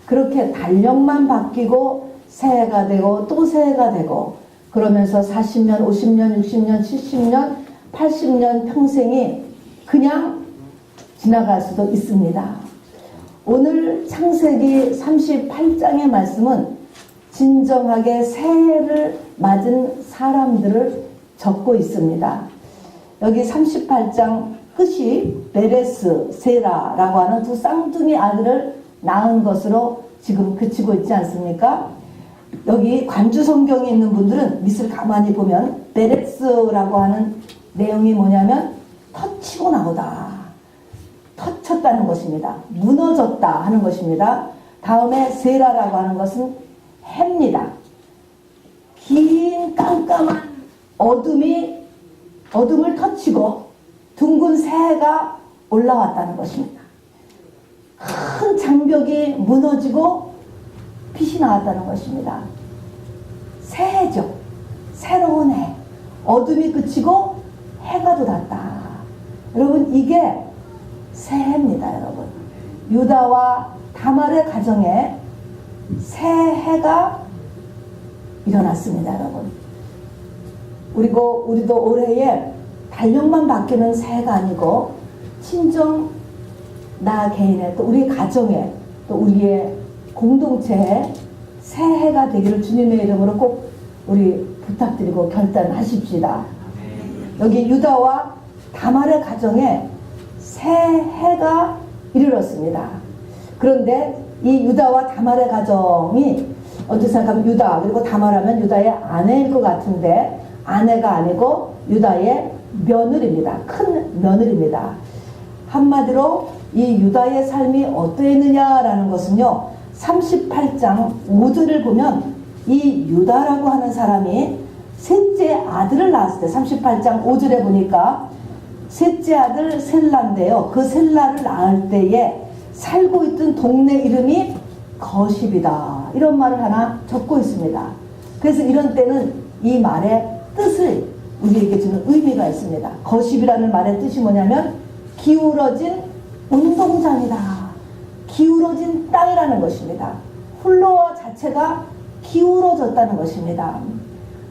그렇게 달력만 바뀌고 새해가 되고 또 새해가 되고 그러면서 40년, 50년, 60년, 70년, 80년 평생이 그냥 지나갈 수도 있습니다. 오늘 창세기 38장의 말씀은 진정하게 새해를 맞은 사람들을 적고 있습니다. 여기 38장 끝이 베레스, 세라라고 하는 두 쌍둥이 아들을 낳은 것으로 지금 그치고 있지 않습니까? 여기 관주 성경에 있는 분들은 밑을 가만히 보면 베레스라고 하는 내용이 뭐냐면 터치고 나오다. 터쳤다는 것입니다. 무너졌다 하는 것입니다. 다음에 세라라고 하는 것은 해입니다. 긴 깜깜한 어둠을 터치고 둥근 새해가 올라왔다는 것입니다. 큰 장벽이 무너지고 빛이 나왔다는 것입니다. 새해죠. 새로운 해. 어둠이 그치고 해가 돋았다. 여러분 이게 새해입니다. 여러분 유다와 다말의 가정에 새해가 일어났습니다. 여러분 우리도 올해에 달력만 바뀌는 새해가 아니고 친정 나 개인의 또 우리 가정에 또 우리의 공동체에 새해가 되기를 주님의 이름으로 꼭 우리 부탁드리고 결단하십시다. 여기 유다와 다말의 가정에 새해가 이르렀습니다. 그런데 이 유다와 다말의 가정이 어떻게 생각하면 유다 그리고 다말하면 유다의 아내일 것 같은데 아내가 아니고 유다의 며느리입니다. 큰 며느리입니다. 한마디로 이 유다의 삶이 어떠했느냐라는 것은요 38장 5절을 보면 이 유다라고 하는 사람이 셋째 아들을 낳았을 때 38장 5절에 보니까 셋째 아들 셀라인데요. 그 셀라를 낳을 때에 살고 있던 동네 이름이 거십이다. 이런 말을 하나 적고 있습니다. 그래서 이런 때는 이 말의 뜻을 우리에게 주는 의미가 있습니다. 거십이라는 말의 뜻이 뭐냐면 기울어진 운동장이다. 기울어진 땅이라는 것입니다. 플로어 자체가 기울어졌다는 것입니다.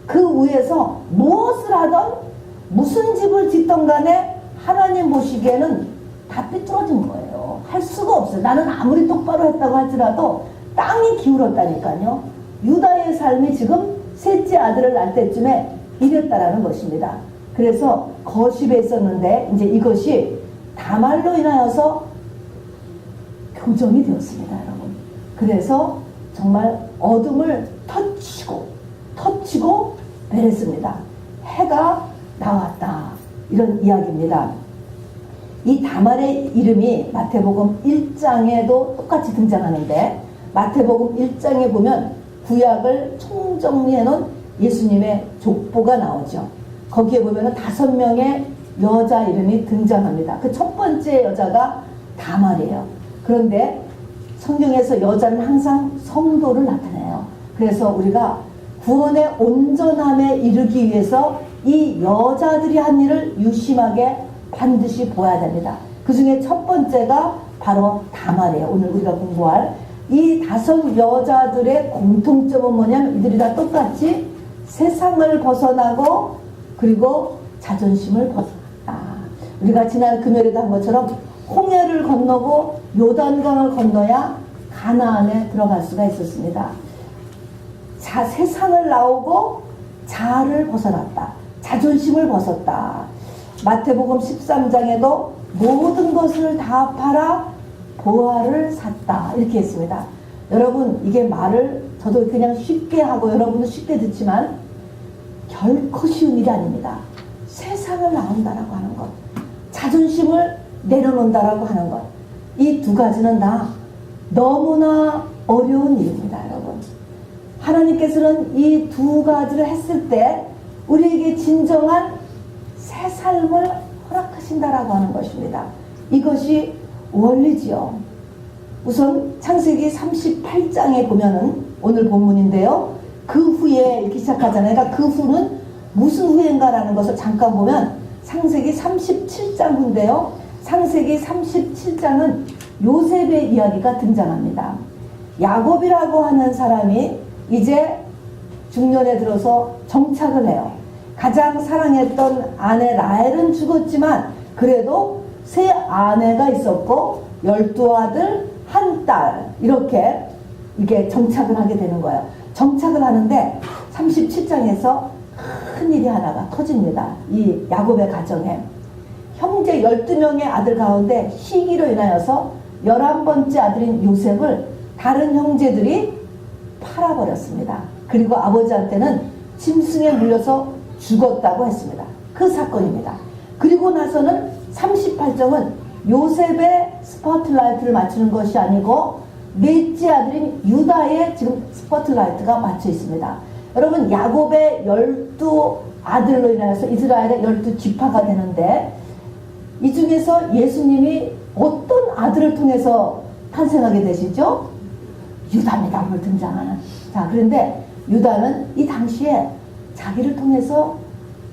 그 위에서 무엇을 하던 무슨 집을 짓던 간에 하나님 보시기에는 다 삐뚤어진 거예요. 할 수가 없어요. 나는 아무리 똑바로 했다고 할지라도 땅이 기울었다니까요. 유다의 삶이 지금 셋째 아들을 낳을 때쯤에 이랬다라는 것입니다. 그래서 거십에 있었는데 이제 이것이 다말로 인하여서 교정이 되었습니다. 여러분. 그래서 정말 어둠을 터치고 베랬습니다. 해가 나왔다. 이런 이야기입니다. 이 다말의 이름이 마태복음 1장에도 똑같이 등장하는데 마태복음 1장에 보면 구약을 총정리해 놓은 예수님의 족보가 나오죠. 거기에 보면 5명의 여자 이름이 등장합니다. 그 첫 번째 여자가 다말이에요. 그런데 성경에서 여자는 항상 성도를 나타내요. 그래서 우리가 구원의 온전함에 이르기 위해서 이 여자들이 한 일을 유심하게 반드시 보아야 됩니다. 그 중에 첫 번째가 바로 다말이에요. 오늘 우리가 공부할 이 5 여자들의 공통점은 뭐냐면 이들이 다 똑같이 세상을 벗어나고 그리고 자존심을 벗어났다. 우리가 지난 금요일에도 한 것처럼 홍해를 건너고 요단강을 건너야 가나안에 들어갈 수가 있었습니다. 세상을 나오고 자아를 벗어났다. 자존심을 벗었다. 마태복음 13장에도 모든 것을 다 팔아 보화를 샀다. 이렇게 했습니다. 여러분 이게 말을 저도 그냥 쉽게 하고 여러분도 쉽게 듣지만 결코 쉬운 일이 아닙니다. 세상을 나온다라고 하는 것, 자존심을 내려놓는다라고 하는 것, 이 두 가지는 다 너무나 어려운 일입니다. 여러분 하나님께서는 이 두 가지를 했을 때 우리에게 진정한 새 삶을 허락하신다라고 하는 것입니다. 이것이 원리지요. 우선 창세기 38장에 보면은 오늘 본문인데요. 그 후에 이렇게 시작하잖아요. 그러니까 그 후는 무슨 후인가라는 것을 잠깐 보면 창세기 37장 후인데요. 창세기 37장은 요셉의 이야기가 등장합니다. 야곱이라고 하는 사람이 이제 중년에 들어서 정착을 해요. 가장 사랑했던 아내 라헬은 죽었지만 그래도 세 아내가 있었고 12아들, 한 딸 이렇게 이게 정착을 하게 되는 거예요. 정착을 하는데 37장에서 큰 일이 하나가 터집니다. 이 야곱의 가정에 형제 12명의 아들 가운데 시기로 인하여서 11번째 아들인 요셉을 다른 형제들이 팔아버렸습니다. 그리고 아버지한테는 짐승에 물려서 죽었다고 했습니다. 그 사건입니다. 그리고 나서는 38장은 요셉의 스포트라이트를 맞추는 것이 아니고 넷째 아들인 유다의 지금 스포트라이트가 맞춰 있습니다. 여러분, 야곱의 12아들로 인하여서 이스라엘의 12지파가 되는데 이 중에서 예수님이 어떤 아들을 통해서 탄생하게 되시죠? 유다입니다. 오늘 등장하는. 자, 그런데 유다는 이 당시에 자기를 통해서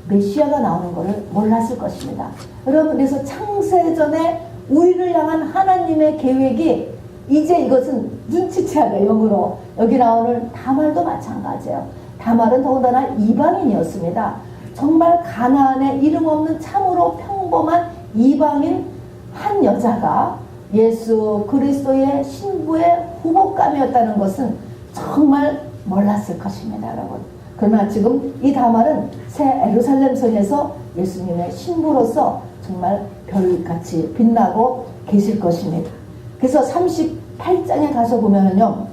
메시아가 나오는 것을 몰랐을 것입니다. 여러분, 그래서 창세전에 우리를 향한 하나님의 계획이 이제 이것은 눈치채야 돼요. 영으로. 여기 나오는 다말도 마찬가지예요. 다말은 더군다나 이방인이었습니다. 정말 가나안에 이름 없는 참으로 평범한 이방인 한 여자가 예수 그리스도의 신부의 후보감이었다는 것은 정말 몰랐을 것입니다, 여러분. 그러나 지금 이 다말은 새 예루살렘 성에서 예수님의 신부로서 정말 별같이 빛나고 계실 것입니다. 그래서 38장에 가서 보면은요,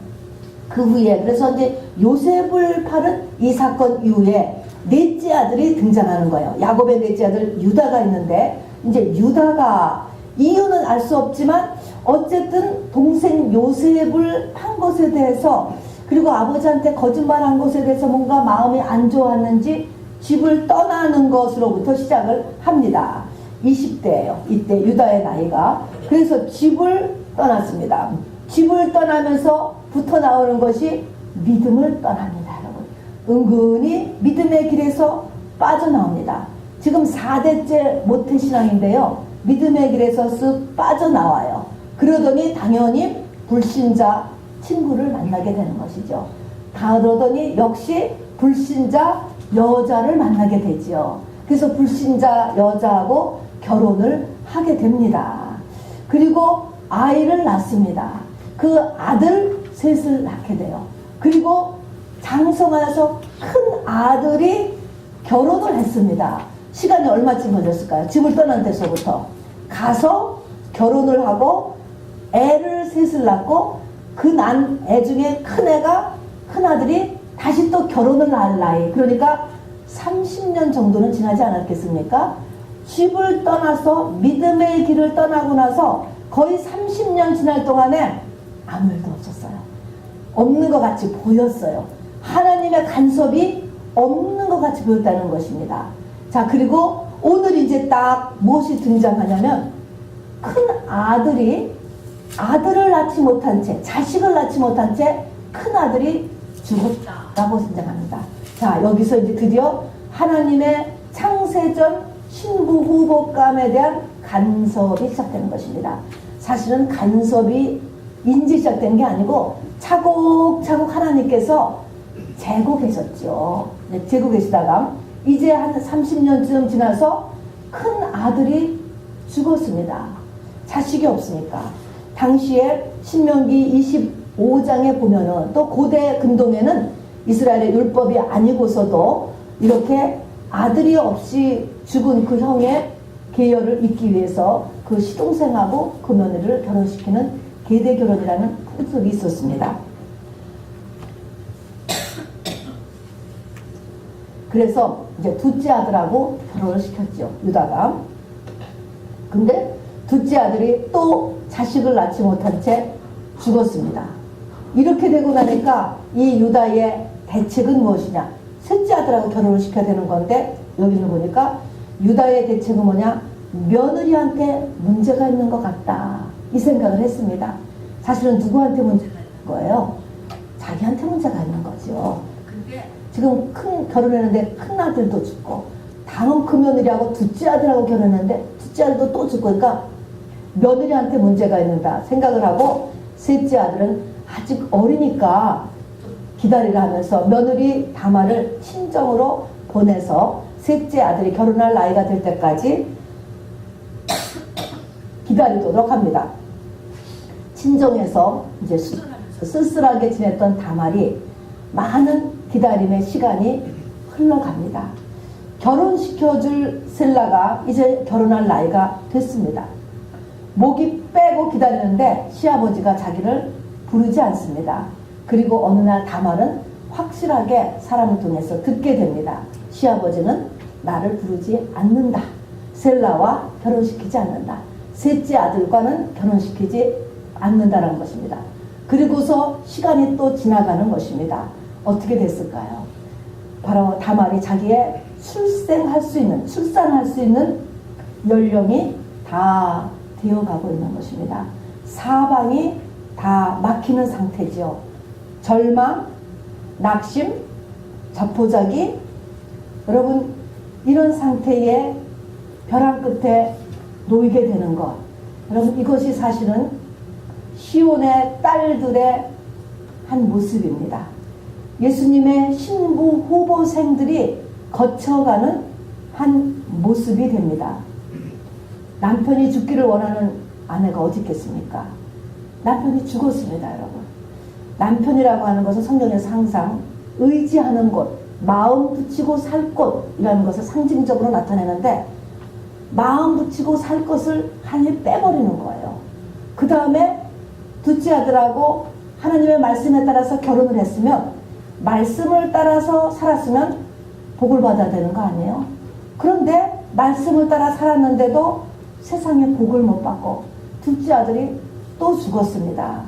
그 후에, 그래서 이제 요셉을 팔은 이 사건 이후에 넷째 아들이 등장하는 거예요. 야곱의 넷째 아들 유다가 있는데, 이제 유다가 이유는 알 수 없지만 어쨌든 동생 요셉을 판 것에 대해서, 그리고 아버지한테 거짓말한 것에 대해서 뭔가 마음이 안 좋았는지 집을 떠나는 것으로부터 시작을 합니다. 20대예요. 이때 유다의 나이가. 그래서 집을 떠났습니다. 집을 떠나면서 붙어 나오는 것이 믿음을 떠납니다, 여러분. 은근히 믿음의 길에서 빠져나옵니다. 지금 4대째 모태신앙인데요. 믿음의 길에서 쓱 빠져나와요. 그러더니 당연히 불신자 친구를 만나게 되는 것이죠. 그러더니 역시 불신자 여자를 만나게 되지요. 그래서 불신자 여자하고 결혼을 하게 됩니다. 그리고 아이를 낳습니다. 그 아들 셋을 낳게 돼요. 그리고 장성하여서 큰 아들이 결혼을 했습니다. 시간이 얼마쯤 걸렸을까요? 집을 떠난 데서부터 가서 결혼을 하고 애를 셋을 낳고 그 난 애 중에 큰 애가, 큰 아들이 다시 또 결혼을 할 나이, 그러니까 30년 정도는 지나지 않았겠습니까? 집을 떠나서 믿음의 길을 떠나고 나서 거의 30년 지날 동안에 아무 일도 없었어요. 없는 것 같이 보였어요. 하나님의 간섭이 없는 것 같이 보였다는 것입니다. 자, 그리고 오늘 이제 딱 무엇이 등장하냐면, 큰 아들이 아들을 낳지 못한 채, 자식을 낳지 못한 채 큰 아들이 죽었다라고 등장합니다. 자, 여기서 이제 드디어 하나님의 창세전 신부 후보감에 대한 간섭이 시작되는 것입니다. 사실은 간섭이 인지 시작된 게 아니고 차곡차곡 하나님께서 재고 계셨죠. 네, 재고 계시다가 이제 한 30년쯤 지나서 큰 아들이 죽었습니다. 자식이 없으니까. 당시에 신명기 25장에 보면은, 또 고대 근동에는 이스라엘의 율법이 아니고서도 이렇게 아들이 없이 죽은 그 형의 계열을 잇기 위해서 그 시동생하고 그 며느리를 결혼시키는 계대 결혼이라는 풍습이 있었습니다. 그래서 이제 둘째 아들하고 결혼을 시켰죠, 유다가. 근데 둘째 아들이 또 자식을 낳지 못한 채 죽었습니다. 이렇게 되고 나니까 이 유다의 대책은 무엇이냐? 셋째 아들하고 결혼을 시켜야 되는 건데, 여기는 보니까 유다의 대책은 뭐냐? 며느리한테 문제가 있는 것 같다, 이 생각을 했습니다. 사실은 누구한테 문제가 있는 거예요? 자기한테 문제가 있는 거죠. 근데 지금 결혼했는데 큰 아들도 죽고, 다음 그 며느리하고 둘째 아들하고 결혼했는데 둘째 아들도 또 죽고, 그러니까 며느리한테 문제가 있는다 생각을 하고, 셋째 아들은 아직 어리니까 기다리라 하면서 며느리 다말을 친정으로 보내서 셋째 아들이 결혼할 나이가 될 때까지 기다리도록 합니다. 친정에서 이제 쓸쓸하게 지냈던 다말이 많은 기다림의 시간이 흘러갑니다. 결혼시켜줄 셀라가 이제 결혼할 나이가 됐습니다. 목이 빼고 기다리는데 시아버지가 자기를 부르지 않습니다. 그리고 어느 날 다말은 확실하게 사람을 통해서 듣게 됩니다. 시아버지는 나를 부르지 않는다. 셀라와 결혼시키지 않는다. 셋째 아들과는 결혼시키지 않는다는 것입니다. 그리고서 시간이 또 지나가는 것입니다. 어떻게 됐을까요? 바로 다말이 자기의 출산할 수 있는 연령이 다 되어가고 있는 것입니다. 사방이 다 막히는 상태죠. 절망, 낙심, 자포자기. 여러분, 이런 상태에 벼랑 끝에 놓이게 되는 것. 여러분, 이것이 사실은 시온의 딸들의 한 모습입니다. 예수님의 신부 후보생들이 거쳐가는 한 모습이 됩니다. 남편이 죽기를 원하는 아내가 어디 있겠습니까? 남편이 죽었습니다, 여러분. 남편이라고 하는 것은 성경에서 항상 의지하는 곳, 마음 붙이고 살 곳이라는 것을 상징적으로 나타내는데, 마음 붙이고 살 것을 하나님 빼버리는 거예요. 그 다음에 둘째 아들하고 하나님의 말씀에 따라서 결혼을 했으면, 말씀을 따라서 살았으면 복을 받아야 되는 거 아니에요? 그런데 말씀을 따라 살았는데도 세상에 복을 못 받고 둘째 아들이 또 죽었습니다.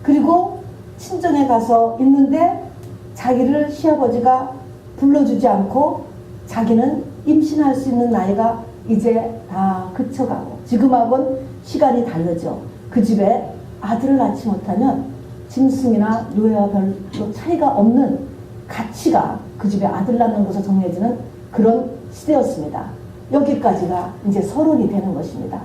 그리고 친정에 가서 있는데 자기를 시아버지가 불러주지 않고 자기는 임신할 수 있는 나이가 이제 다 그쳐가고 지금하고는 시간이 다르죠. 그 집에 아들을 낳지 못하면 짐승이나 노예와 별로 차이가 없는 가치가 그 집에 아들 낳는 것으로 정해지는 그런 시대였습니다. 여기까지가 이제 서론이 되는 것입니다.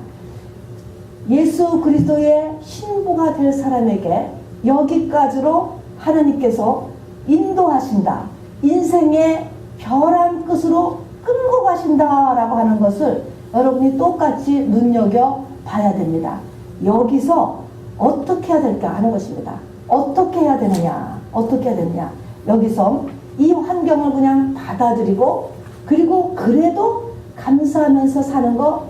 예수 그리스도의 신부가 될 사람에게 여기까지로 하나님께서 인도하신다. 인생의 벼랑 끝으로 끌고 가신다라고 하는 것을 여러분이 똑같이 눈여겨 봐야 됩니다. 여기서 어떻게 해야 될까 하는 것입니다. 어떻게 해야 되느냐? 어떻게 해야 되느냐? 여기서 이 환경을 그냥 받아들이고 그리고 그래도 감사하면서 사는 거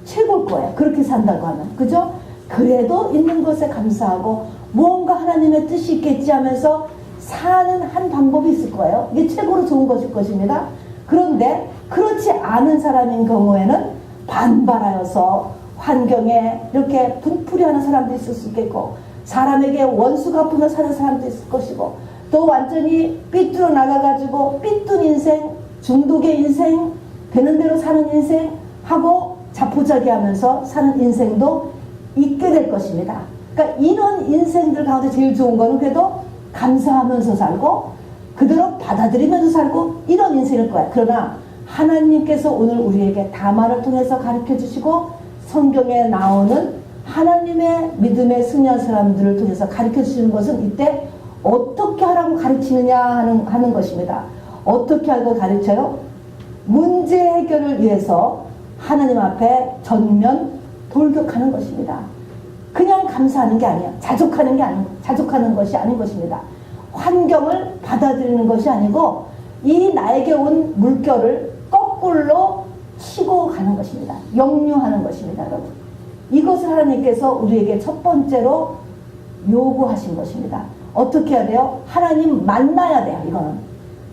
최고일 거예요. 그렇게 산다고 하면. 그죠? 그래도 있는 것에 감사하고 무언가 하나님의 뜻이 있겠지 하면서 사는 한 방법이 있을 거예요. 이게 최고로 좋은 것일 것입니다. 그런데 그렇지 않은 사람인 경우에는 반발하여서 환경에 이렇게 분풀이하는 사람도 있을 수 있겠고 사람에게 원수 갚으며 사는 사람도 있을 것이고 또 완전히 삐뚤어 나가가지고 삐뚤 인생, 중독의 인생, 되는 대로 사는 인생 하고 자포자기 하면서 사는 인생도 있게 될 것입니다. 그러니까 이런 인생들 가운데 제일 좋은 거는 그래도 감사하면서 살고 그대로 받아들이면서 살고 이런 인생일 거야. 그러나 하나님께서 오늘 우리에게 다말을 통해서 가르쳐 주시고 성경에 나오는 하나님의 믿음의 승리한 사람들을 통해서 가르쳐 주시는 것은 이때 어떻게 하라고 가르치느냐 하는 것입니다. 어떻게 하고 가르쳐요? 문제 해결을 위해서 하나님 앞에 전면 돌격하는 것입니다. 그냥 감사하는 게 아니야. 자족하는 것이 아닌 것입니다. 환경을 받아들이는 것이 아니고 이 나에게 온 물결을 거꾸로 치고 가는 것입니다. 역류하는 것입니다, 여러분. 이것을 하나님께서 우리에게 첫 번째로 요구하신 것입니다. 어떻게 해야 돼요? 하나님 만나야 돼요. 이거는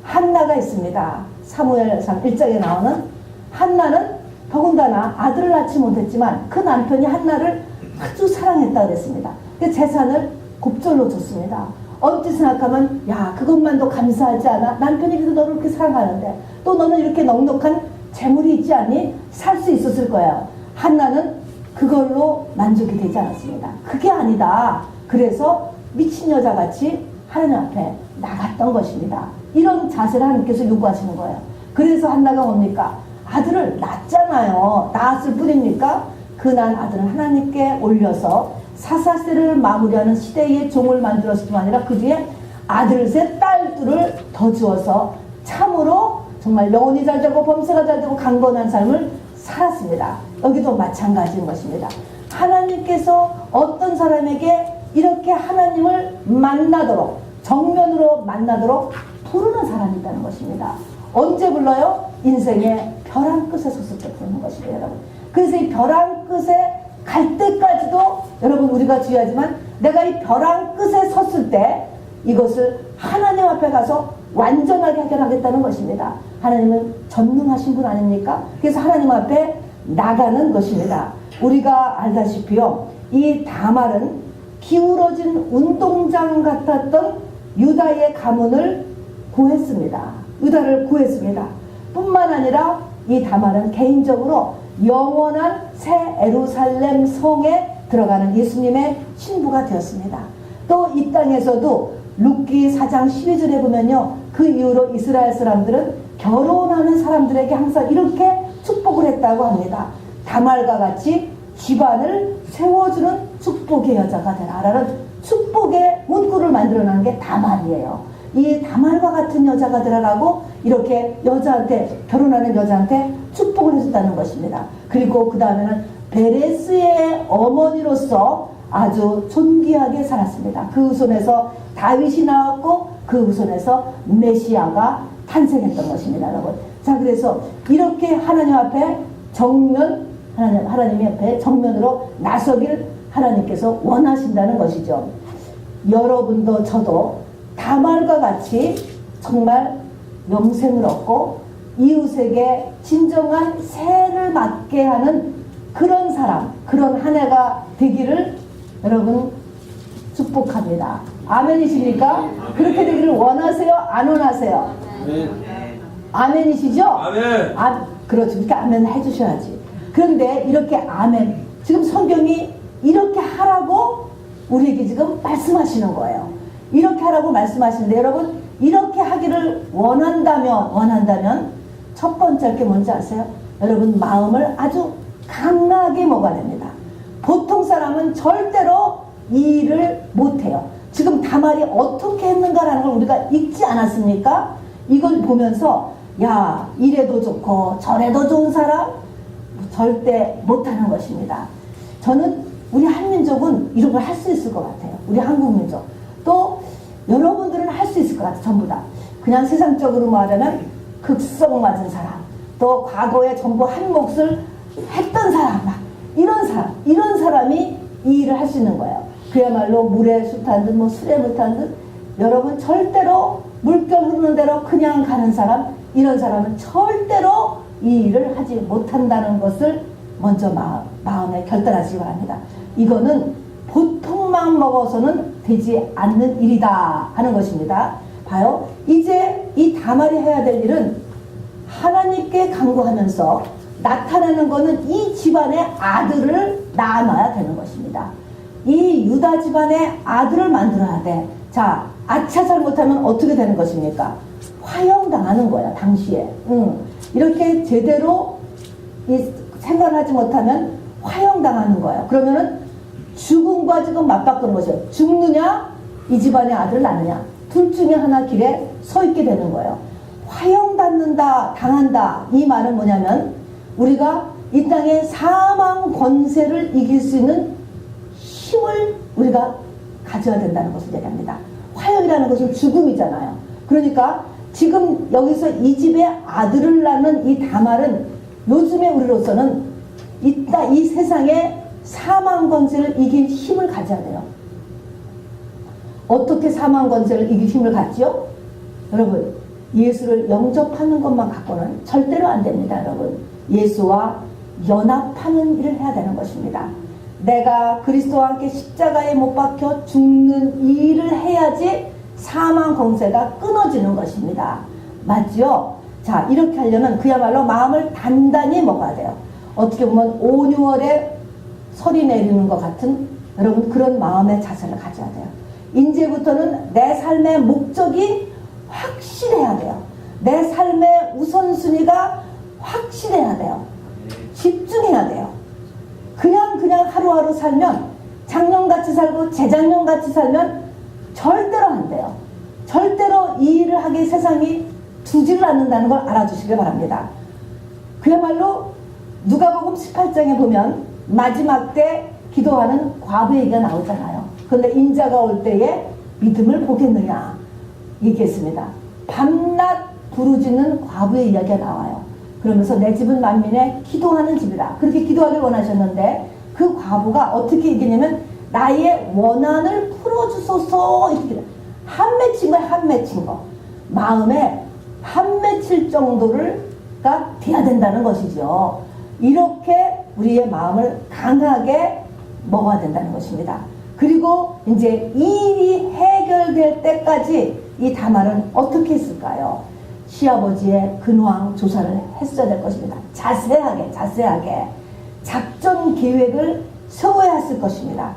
한나가 있습니다. 사무엘상 1장에 나오는 한나는 더군다나 아들을 낳지 못했지만 그 남편이 한나를 아주 사랑했다고 했습니다. 그 재산을 곱절로 줬습니다. 어찌 생각하면 야 그것만도 감사하지 않아? 남편이 그래도 너를 그렇게 사랑하는데 또 너는 이렇게 넉넉한 재물이 있지 않니? 살 수 있었을 거예요. 한나는 그걸로 만족이 되지 않았습니다. 그게 아니다. 그래서 미친 여자같이 하나님 앞에 나갔던 것입니다. 이런 자세를 하나님께서 요구하시는 거예요. 그래서 한나가 뭡니까? 아들을 낳았잖아요. 낳았을 뿐입니까? 그 난 아들을 하나님께 올려서 사사세를 마무리하는 시대의 종을 만들었을 뿐 아니라 그 뒤에 아들 셋, 딸 둘을 더 주어서 참으로 정말 영혼이 잘 되고 범사가 잘 되고 강건한 삶을 살았습니다. 여기도 마찬가지인 것입니다. 하나님께서 어떤 사람에게 이렇게 하나님을 만나도록, 정면으로 만나도록 부르는 사람이 있다는 것입니다. 언제 불러요? 인생의 벼랑 끝에 섰을 때 부르는 것입니다, 여러분. 그래서 이 벼랑 끝에 갈 때까지도 여러분 우리가 주의하지만 내가 이 벼랑 끝에 섰을 때 이것을 하나님 앞에 가서 완전하게 해결하겠다는 것입니다. 하나님은 전능하신 분 아닙니까? 그래서 하나님 앞에 나가는 것입니다. 우리가 알다시피요, 이 다말은 기울어진 운동장 같았던 유다의 가문을 구했습니다. 유다를 구했습니다. 뿐만 아니라 이 다말은 개인적으로 영원한 새 예루살렘 성에 들어가는 예수님의 신부가 되었습니다. 또 이 땅에서도 룻기 4장 12절에 보면요, 그 이후로 이스라엘 사람들은 결혼하는 사람들에게 항상 이렇게 축복을 했다고 합니다. 다말과 같이 집안을 세워주는 축복의 여자가 되라라는 축복의 문구를 만들어낸 게 다말이에요. 이 다말과 같은 여자가 되라라고 이렇게 여자한테, 결혼하는 여자한테 축복을 해줬다는 것입니다. 그리고 그 다음에는 베레스의 어머니로서 아주 존귀하게 살았습니다. 그 후손에서 다윗이 나왔고 그 후손에서 메시아가 탄생했던 것입니다, 여러분. 자, 그래서 이렇게 하나님 앞에 정면, 하나님 앞에 정면으로 나서길 하나님께서 원하신다는 것이죠. 여러분도 저도 다말과 같이 정말 영생을 얻고 이웃에게 진정한 세를 맡게 하는 그런 사람, 그런 한 해가 되기를 여러분 축복합니다. 아멘이십니까? 그렇게 되기를 원하세요? 안 원하세요? 아멘이시죠? 아멘. 그렇죠. 그러니까 아멘 해주셔야지. 그런데 이렇게 아멘, 지금 성경이 이렇게 하라고 우리에게 지금 말씀하시는 거예요. 이렇게 하라고 말씀하시는데, 여러분 이렇게 하기를 원한다면 첫 번째 할 게 뭔지 아세요? 여러분 마음을 아주 강하게 먹어야 됩니다. 보통 사람은 절대로 이 일을 못해요. 지금 다말이 어떻게 했는가라는 걸 우리가 읽지 않았습니까? 이걸 보면서 야, 이래도 좋고 저래도 좋은 사람 절대 못하는 것입니다. 저는 우리 한민족은 이런 걸 할 수 있을 것 같아요. 우리 한국민족. 또 여러분들은 할 수 있을 것 같아요. 전부 다. 그냥 세상적으로 말하면 극성 맞은 사람, 또 과거에 전부 한 몫을 했던 사람, 이런 사람이 이 일을 할 수 있는 거예요. 그야말로 물에 술 탄 듯, 뭐 술에 물 탄 듯, 여러분 절대로 물결 흐르는 대로 그냥 가는 사람, 이런 사람은 절대로 이 일을 하지 못한다는 것을 먼저 마음에 결단하시기 바랍니다. 이거는 보통만 먹어서는 되지 않는 일이다 하는 것입니다. 봐요. 이제 이 다말이 해야 될 일은 하나님께 간구하면서 나타나는 것은 이 집안의 아들을 낳아놔야 되는 것입니다. 이 유다 집안의 아들을 만들어야 돼. 자, 아차 잘못하면 어떻게 되는 것입니까? 화형당하는 거야, 당시에. 이렇게 제대로 생각하지 못하면 화형당하는 거예요. 그러면은 죽음과 지금 맞바꾸는 것이에요. 죽느냐, 이 집안의 아들을 낳느냐, 둘 중에 하나 길에 서 있게 되는 거예요. 화형당한다, 당한다, 이 말은 뭐냐면 우리가 이 땅의 사망 권세를 이길 수 있는 힘을 우리가 가져야 된다는 것을 얘기합니다. 화형이라는 것은 죽음이잖아요. 그러니까 지금 여기서 이 집의 아들을 낳는 이 다말은 요즘에 우리로서는 이 세상의 사망 권세를 이길 힘을 가져야 돼요. 어떻게 사망 권세를 이길 힘을 갖지요? 여러분, 예수를 영접하는 것만 갖고는 절대로 안 됩니다. 여러분, 예수와 연합하는 일을 해야 되는 것입니다. 내가 그리스도와 함께 십자가에 못 박혀 죽는 이 일을 해야지 사망 권세가 끊어지는 것입니다. 맞죠? 자, 이렇게 하려면 그야말로 마음을 단단히 먹어야 돼요. 어떻게 보면 5, 6월에 설이 내리는 것 같은 여러분 그런 마음의 자세를 가져야 돼요. 이제부터는 내 삶의 목적이 확실해야 돼요. 내 삶의 우선순위가 확실해야 돼요. 집중해야 돼요. 그냥 하루하루 살면 작년같이 살고 재작년같이 살면 절대로 안 돼요. 절대로 이 일을 하게 세상이 두지를 않는다는 걸 알아주시길 바랍니다. 그야말로 누가복음 18장에 보면 마지막 때 기도하는 과부 얘기가 나오잖아요. 그런데 인자가 올 때에 믿음을 보겠느냐 얘기했습니다. 밤낮 부르짖는 과부의 이야기가 나와요. 그러면서 내 집은 만민의 기도하는 집이다. 그렇게 기도하길 원하셨는데 그 과부가 어떻게 얘기냐면 나의 원한을 풀어주소서 이렇게 한 맺힌 거야. 한 맺힌 거. 마음에 한 맺힐 정도가 돼야 된다는 것이죠. 이렇게 우리의 마음을 강하게 먹어야 된다는 것입니다. 그리고 이제 이 일이 해결될 때까지 이 다말은 어떻게 했을까요? 시아버지의 근황 조사를 했어야 될 것입니다. 자세하게 작전 계획을 세워야 했을 것입니다.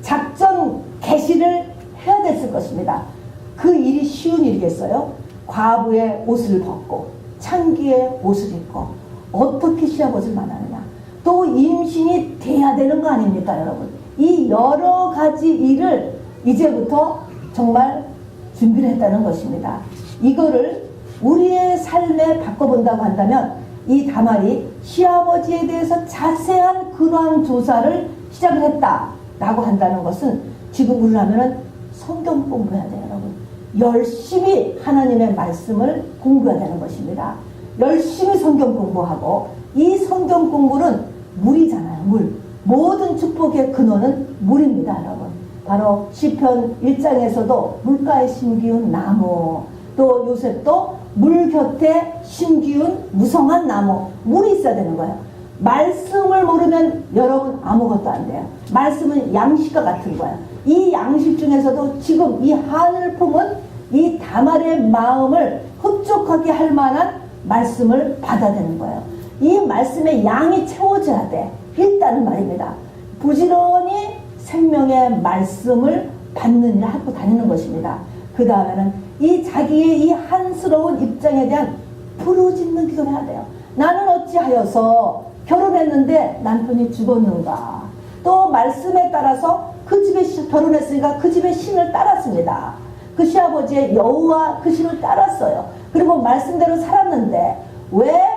작전 개시를 해야 됐을 것입니다. 그 일이 쉬운 일이겠어요? 과부의 옷을 벗고 창기의 옷을 입고 어떻게 시아버지를 만나느냐. 또 임신이 돼야 되는 거 아닙니까, 여러분? 이 여러 가지 일을 이제부터 정말 준비를 했다는 것입니다. 이거를 우리의 삶에 바꿔본다고 한다면 이 다말이 시아버지에 대해서 자세한 근황 조사를 시작을 했다라고 한다는 것은 지금 우리라면은 성경 공부해야 돼요, 여러분. 열심히 하나님의 말씀을 공부해야 되는 것입니다. 열심히 성경 공부하고 이 성경 공부는 물이잖아요, 물. 모든 축복의 근원은 물입니다, 여러분. 바로 시편 1장에서도 물가에 심기운 나무, 또 요셉도 물 곁에 심기운 무성한 나무, 물이 있어야 되는 거예요. 말씀을 모르면 여러분 아무것도 안 돼요. 말씀은 양식과 같은 거예요. 이 양식 중에서도 지금 이 하늘 품은 이 다말의 마음을 흡족하게 할 만한 말씀을 받아야 되는 거예요. 이 말씀의 양이 채워져야 돼. 일단은 말입니다. 부지런히 생명의 말씀을 받는 일을 하고 다니는 것입니다. 그 다음에는 이 자기의 이 한스러운 입장에 대한 부르짖는 기도를 해야 돼요. 나는 어찌하여서 결혼했는데 남편이 죽었는가. 또 말씀에 따라서 그 집에 결혼했으니까 그 집의 신을 따랐습니다. 그 시아버지의 여호와 그 신을 따랐어요. 그리고 말씀대로 살았는데 왜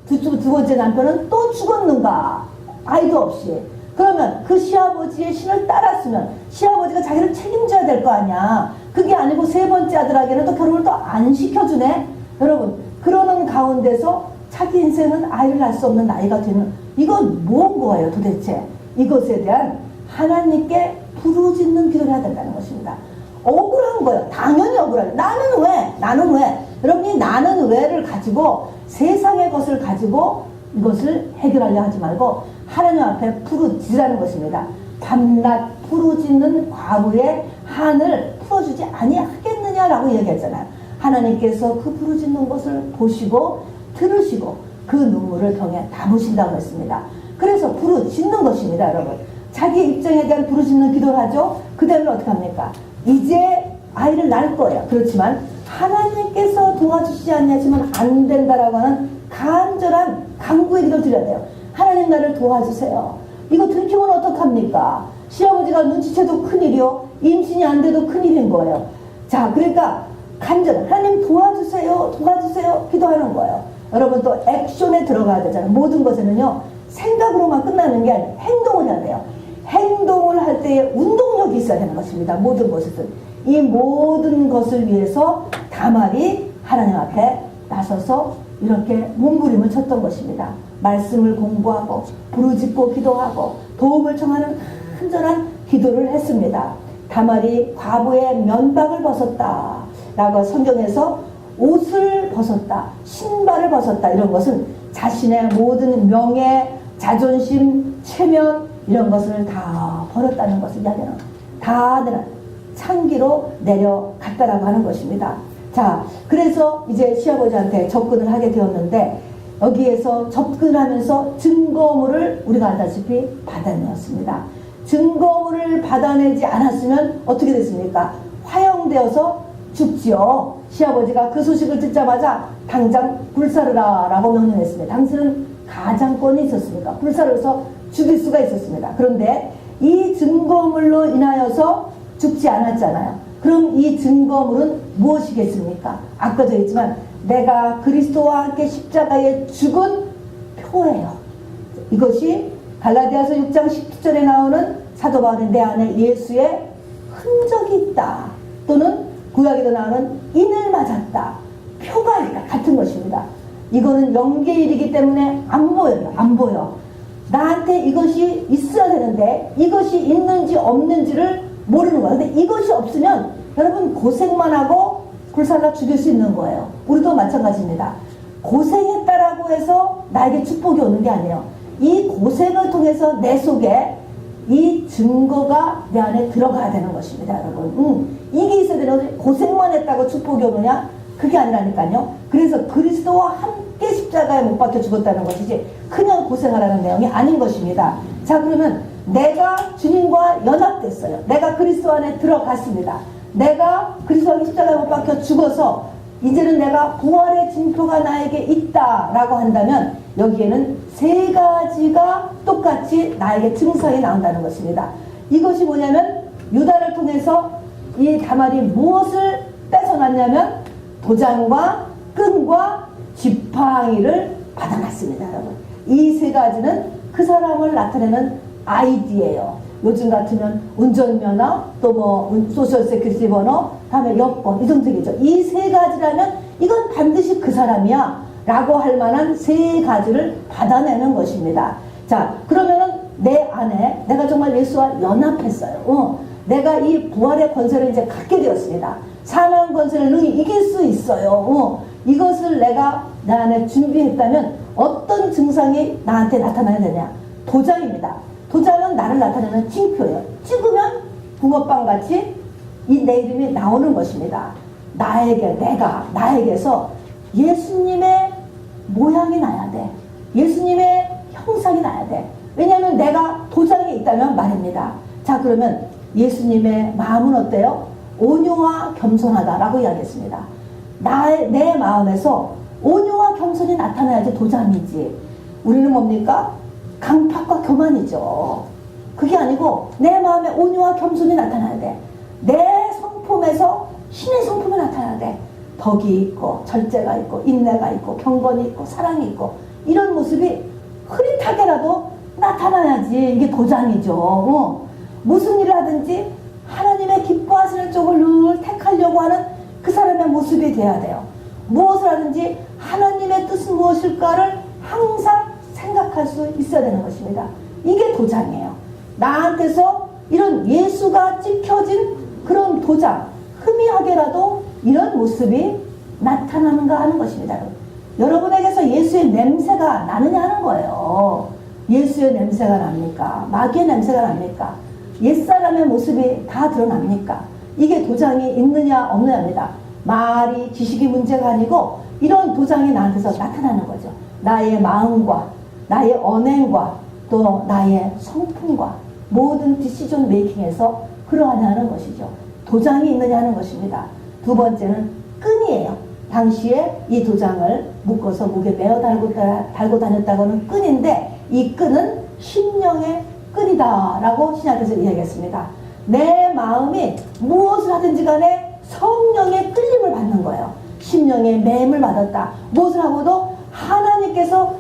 두 번째 남편은 또 죽었는가. 아이도 없이. 그러면 그 시아버지의 신을 따랐으면 시아버지가 자기를 책임져야 될 거 아니야. 그게 아니고 세 번째 아들에게는 또 결혼을 또 안 시켜주네. 여러분, 그러는 가운데서 자기 인생은 아이를 낳을 수 없는 나이가 되는, 이건 뭔 거예요 도대체. 이것에 대한 하나님께 부르짖는 기도를 해야 된다는 것입니다. 억울한 거예요. 당연히 억울해요. 나는 왜? 여러분이 나는 왜를 가지고 세상의 것을 가지고 이것을 해결하려 하지 말고 하나님 앞에 부르짖으라는 것입니다. 밤낮 부르짖는 과부의 한을 풀어주지 아니하겠느냐라고 얘기했잖아요. 하나님께서 그 부르짖는 것을 보시고 들으시고 그 눈물을 병에 담으신다고 했습니다. 그래서 부르짖는 것입니다, 여러분. 자기 입장에 대한 부르짖는 기도를 하죠. 그 다음에 어떻게 합니까? 이제 아이를 낳을 거예요. 그렇지만 하나님께서 도와주시지 않냐지만 안 된다라고 하는 간절한 간구의 기도를 드려야 돼요. 하나님 나를 도와주세요. 이거 들키면 어떡합니까? 시아버지가 눈치채도 큰일이요. 임신이 안 돼도 큰일인 거예요. 자, 그러니까 간절 하나님 도와주세요. 기도하는 거예요. 여러분 또 액션에 들어가야 되잖아요. 모든 것에는요. 생각으로만 끝나는 게 아니라 행동을 해야 돼요. 행동을 할 때에 운동력이 있어야 되는 것입니다. 모든 것은. 이 모든 것을 위해서 다말이 하나님 앞에 나서서 이렇게 몸부림을 쳤던 것입니다. 말씀을 공부하고 부르짖고 기도하고 도움을 청하는 간절한 기도를 했습니다. 다말이 과부의 면박을 벗었다 라고 성경에서 옷을 벗었다, 신발을 벗었다, 이런 것은 자신의 모든 명예, 자존심, 체면 이런 것을 다 버렸다는 것을 이야기하는, 다 창기로 내려갔다라고 하는 것입니다. 자, 그래서 이제 시아버지한테 접근을 하게 되었는데 여기에서 접근하면서 증거물을 우리가 알다시피 받아내었습니다. 증거물을 받아내지 않았으면 어떻게 됐습니까? 화형되어서 죽지요. 시아버지가 그 소식을 듣자마자 당장 불사르라 라고 명령했습니다. 당시는 가장권이 있었습니다. 불사르서 죽일 수가 있었습니다. 그런데 이 증거물로 인하여서 죽지 않았잖아요. 그럼 이 증거물은 무엇이겠습니까? 아까도 했지만 내가 그리스도와 함께 십자가에 죽은 표예요. 이것이 갈라디아서 6장 10절에 나오는 사도 바울의 내 안에 예수의 흔적이 있다. 또는 구약에도 나오는 인을 맞았다. 표가 있다. 같은 것입니다. 이거는 영계일이기 때문에 안 보여요. 안 보여. 나한테 이것이 있어야 되는데 이것이 있는지 없는지를 모르는 거야. 근데 이것이 없으면 여러분 고생만 하고 불살라 죽일 수 있는 거예요. 우리도 마찬가지입니다. 고생했다라고 해서 나에게 축복이 오는 게 아니에요. 이 고생을 통해서 내 속에 이 증거가 내 안에 들어가야 되는 것입니다, 여러분. 이게 있어야 되는, 고생만 했다고 축복이 오느냐? 그게 아니라니까요. 그래서 그리스도와 함께 십자가에 못 박혀 죽었다는 것이지 그냥 고생하라는 내용이 아닌 것입니다. 자, 그러면 내가 주님과 연합됐어요. 내가 그리스도 안에 들어갔습니다. 내가 그리스도와 십자가에 못 박혀 죽어서 이제는 내가 부활의 징표가 나에게 있다라고 한다면 여기에는 세 가지가 똑같이 나에게 증상이 나온다는 것입니다. 이것이 뭐냐면 유다를 통해서 이 다말이 무엇을 뺏어놨냐면 도장과 끈과 지팡이를 받아놨습니다, 여러분. 이 세 가지는 그 사람을 나타내는 아이디예요. 요즘 같으면 운전면허, 또 뭐 소셜 세큐리티 번호, 다음에 여권, 이 정도겠죠. 이 세 가지라면 이건 반드시 그 사람이야 라고 할 만한 세 가지를 받아내는 것입니다. 자, 그러면은 내 안에 내가 정말 예수와 연합했어요. 내가 이 부활의 권세를 이제 갖게 되었습니다. 사망 권세를 능히 이길 수 있어요. 이것을 내가 내 안에 준비했다면 어떤 증상이 나한테 나타나야 되냐? 도장입니다. 도장은 나를 나타내는 징표예요. 찍으면 붕어빵같이 이 내 이름이 나오는 것입니다. 나에게서 예수님의 모양이 나야 돼. 예수님의 형상이 나야 돼. 왜냐하면 내가 도장이 있다면 말입니다. 자, 그러면 예수님의 마음은 어때요? 온유와 겸손하다라고 이야기했습니다. 내 마음에서 온유와 겸손이 나타나야지 도장이지. 우리는 뭡니까? 강팍과 교만이죠. 그게 아니고 내 마음에 온유와 겸손이 나타나야 돼. 내 성품에서 신의 성품이 나타나야 돼. 덕이 있고 절제가 있고 인내가 있고 경건이 있고 사랑이 있고 이런 모습이 흐릿하게라도 나타나야지 이게 도장이죠. 무슨 일을 하든지 하나님의 기뻐하시는 쪽을 늘 택하려고 하는 그 사람의 모습이 돼야 돼요. 무엇을 하든지 하나님의 뜻은 무엇일까를 항상 생각할 수 있어야 되는 것입니다. 이게 도장이에요. 나한테서 이런 예수가 찍혀진 그런 도장, 희미하게라도 이런 모습이 나타나는가 하는 것입니다. 여러분에게서 예수의 냄새가 나느냐 하는 거예요. 예수의 냄새가 납니까? 마귀의 냄새가 납니까? 옛사람의 모습이 다 드러납니까? 이게 도장이 있느냐 없느냐입니다. 말이 지식이 문제가 아니고 이런 도장이 나한테서 나타나는 거죠. 나의 마음과 나의 언행과 또 나의 성품과 모든 디시전 메이킹에서 그러하냐는 것이죠. 도장이 있느냐 하는 것입니다. 두 번째는 끈이에요. 당시에 이 도장을 묶어서 목에 매어 달고 다녔다고는 끈인데 이 끈은 심령의 끈이다 라고 신약에서 이야기했습니다. 내 마음이 무엇을 하든지 간에 성령의 끌림을 받는 거예요. 심령의 매임을 받았다. 무엇을 하고도 하나님께서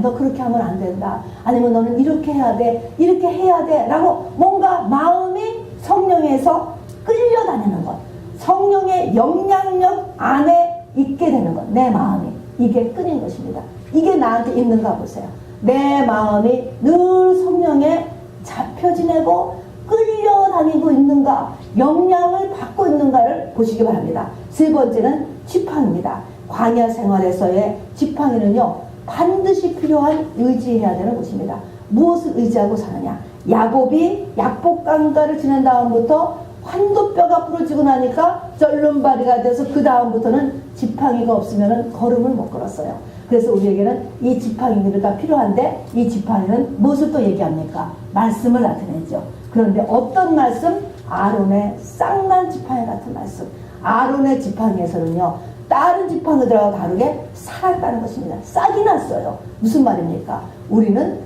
너 그렇게 하면 안 된다. 아니면 너는 이렇게 해야 돼. 이렇게 해야 돼. 라고 뭔가 마음이 성령에서 끌려다니는 것. 성령의 영향력 안에 있게 되는 것. 내 마음이. 이게 끈인 것입니다. 이게 나한테 있는가 보세요. 내 마음이 늘 성령에 잡혀 지내고 끌려다니고 있는가, 영향을 받고 있는가를 보시기 바랍니다. 세 번째는 지팡이입니다. 광야 생활에서의 지팡이는요, 반드시 필요한 의지해야 되는 것입니다. 무엇을 의지하고 사느냐? 야곱이 약복강가를 지난 다음부터 환도뼈가 부러지고 나니까 쩔름바리가 돼서 그 다음부터는 지팡이가 없으면 걸음을 못 걸었어요. 그래서 우리에게는 이 지팡이가 필요한데 이 지팡이는 무엇을 또 얘기합니까? 말씀을 나타내죠. 그런데 어떤 말씀? 아론의 쌍난 지팡이 같은 말씀. 아론의 지팡이에서는요, 다른 지팡이들하고 다르게 살았다는 것입니다. 싹이 났어요. 무슨 말입니까? 우리는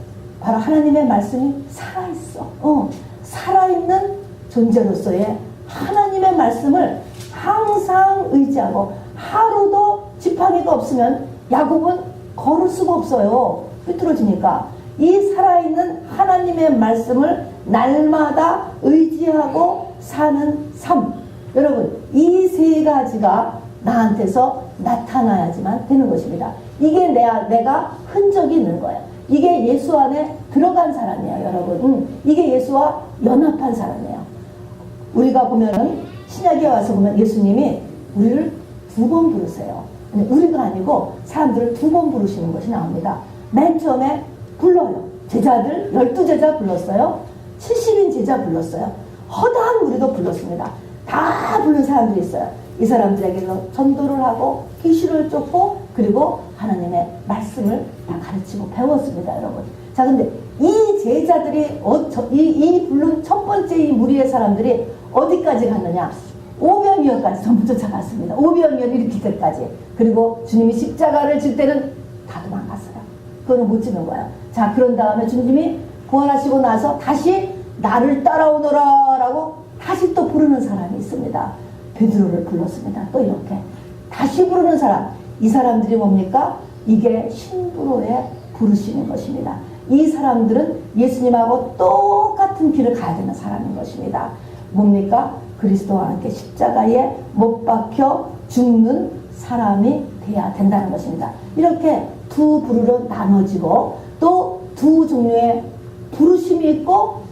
바로 하나님의 말씀이 살아있어. 살아있는 존재로서의 하나님의 말씀을 항상 의지하고, 하루도 지팡이가 없으면 야곱은 걸을 수가 없어요. 삐뚤어지니까. 이 살아있는 하나님의 말씀을 날마다 의지하고 사는 삶. 여러분, 이 세 가지가 나한테서 나타나야지만 되는 것입니다. 이게 내가 흔적이 있는 거예요. 이게 예수 안에 들어간 사람이에요, 여러분. 이게 예수와 연합한 사람이에요. 우리가 보면은, 신약에 와서 보면 예수님이 우리를 2번 부르세요. 우리가 아니고 사람들을 2번 부르시는 것이 나옵니다. 맨 처음에 불러요. 제자들, 12제자 불렀어요. 70인 제자 불렀어요. 허다한 무리도 불렀습니다. 다 부른 사람들이 있어요. 이 사람들에게는 전도를 하고 귀신을 쫓고 그리고 하나님의 말씀을 다 가르치고 배웠습니다, 여러분. 자, 근데 이 제자들이 이 부른 첫 번째 이 무리의 사람들이 어디까지 갔느냐? 오병이어까지 전부 쫓아갔습니다. 오병이어 일으킬 때까지. 그리고 주님이 십자가를 질 때는 다 도망갔어요. 그거는 못 지는 거예요. 자, 그런 다음에 주님이 부활하시고 나서 다시 나를 따라오너라 라고 다시 또 부르는 사람이 있습니다. 베드로를 불렀습니다. 또 이렇게 다시 부르는 사람. 이 사람들이 뭡니까? 이게 신부로의 부르시는 것입니다. 이 사람들은 예수님하고 똑같은 길을 가야 되는 사람인 것입니다. 뭡니까? 그리스도와 함께 십자가에 못 박혀 죽는 사람이 돼야 된다는 것입니다. 이렇게 두 부류로 나눠지고 또 두 종류의 부르심이 있고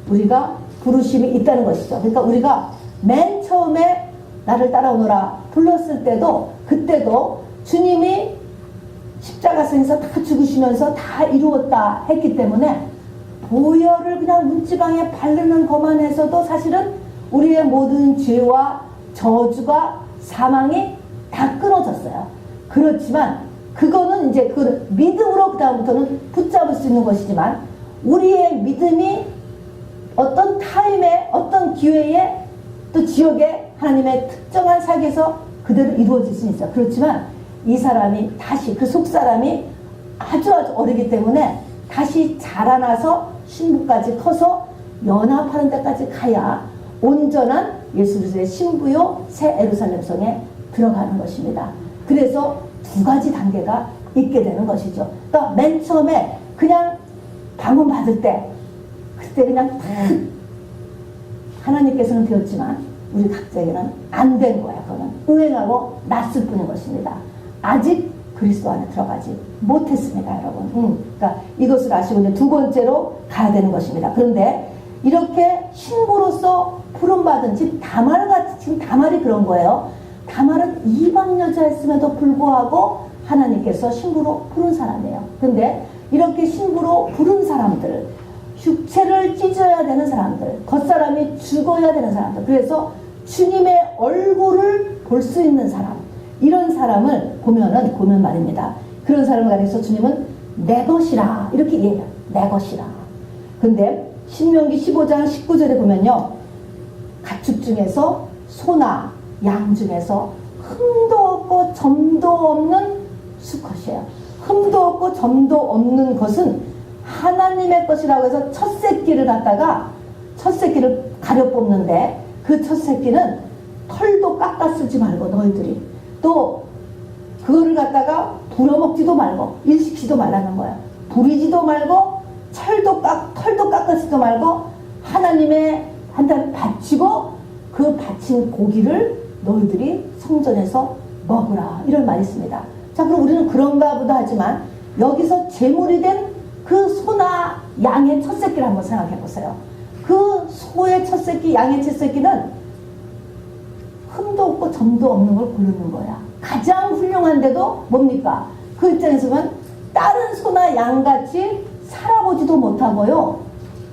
우리가 부르심이 있다는 것이죠. 그러니까 우리가 맨 처음에 나를 따라오너라 불렀을 때도 그때도 주님이 십자가상에서 다 죽으시면서 다 이루었다 했기 때문에 보혈을 그냥 문지방에 바르는 것만 해서도 사실은 우리의 모든 죄와 저주가 사망이 다 끊어졌어요. 그렇지만 그거는 이제 그 믿음으로 그 다음부터는 붙잡을 수 있는 것이지만 우리의 믿음이 어떤 타임에 어떤 기회에 또 지역에 하나님의 특정한 사역에서 그대로 이루어질 수는 있어요. 그렇지만 이 사람이 다시 그 속사람이 아주 어리기 때문에 다시 자라나서 신부까지 커서 연합하는 데까지 가야 온전한 예수 그리스도의 신부요 새 예루살렘 성에 들어가는 것입니다. 그래서 두 가지 단계가 있게 되는 것이죠. 그러니까 맨 처음에 그냥 방언 받을 때 그때 그냥 하나님께서는 되었지만 우리 각자에게는 안 된 거야. 그거는 응행하고 났을 뿐인 것입니다. 아직 그리스도 안에 들어가지 못했습니다, 여러분. 그러니까 이것을 아시고 이제 두 번째로 가야 되는 것입니다. 그런데 이렇게 신부로서 부름받은 지금 다말이 그런 거예요. 다말은 이방 여자였음에도 불구하고 하나님께서 신부로 부른 사람이에요. 근데 이렇게 신부로 부른 사람들, 육체를 찢어야 되는 사람들, 겉사람이 죽어야 되는 사람들, 그래서 주님의 얼굴을 볼 수 있는 사람, 이런 사람을 보면 말입니다. 그런 사람을 가리켜서 주님은 내 것이라 이렇게 얘기해요. 내 것이라. 근데 신명기 15장 19절에 보면요, 가축 중에서 소나 양 중에서 흠도 없고 점도 없는 수컷이에요. 흠도 없고 점도 없는 것은 하나님의 것이라고 해서 첫 새끼를 갖다가 첫 새끼를 가려 뽑는데 그 첫 새끼는 털도 깎아 쓰지 말고 너희들이 또 그거를 갖다가 부려먹지도 말고 일식지도 말라는 거예요. 부리지도 말고 털도 깎아 쓰지도 말고 하나님의 한테 바치고 그 바친 고기를 너희들이 성전에서 먹으라 이런 말이 있습니다. 자, 그럼 우리는 그런가 보다 하지만 여기서 제물이 된 그 소나 양의 첫 새끼를 한번 생각해 보세요. 그 소의 첫 새끼, 양의 첫 새끼는 흠도 없고 점도 없는 걸 고르는 거야. 가장 훌륭한데도 뭡니까? 그 입장에서 보면 다른 소나 양같이 살아보지도 못하고요,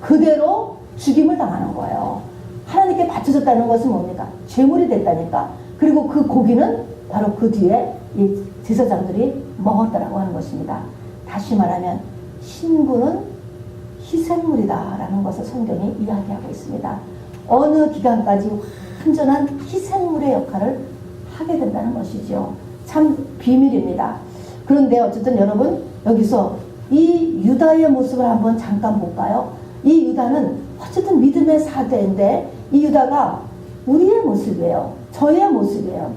그대로 죽임을 당하는 거예요. 하나님께 바쳐졌다는 것은 뭡니까? 죄물이 됐다니까. 그리고 그 고기는 바로 그 뒤에 이 제사장들이 먹었다라고 하는 것입니다. 다시 말하면 신부는 희생물이다 라는 것을 성경이 이야기하고 있습니다. 어느 기간까지 완전한 희생물의 역할을 하게 된다는 것이죠. 참 비밀입니다. 그런데 어쨌든 여러분, 여기서 이 유다의 모습을 한번 잠깐 볼까요? 이 유다는 어쨌든 믿음의 사대인데 이 유다가 우리의 모습이에요. 저의 모습이에요.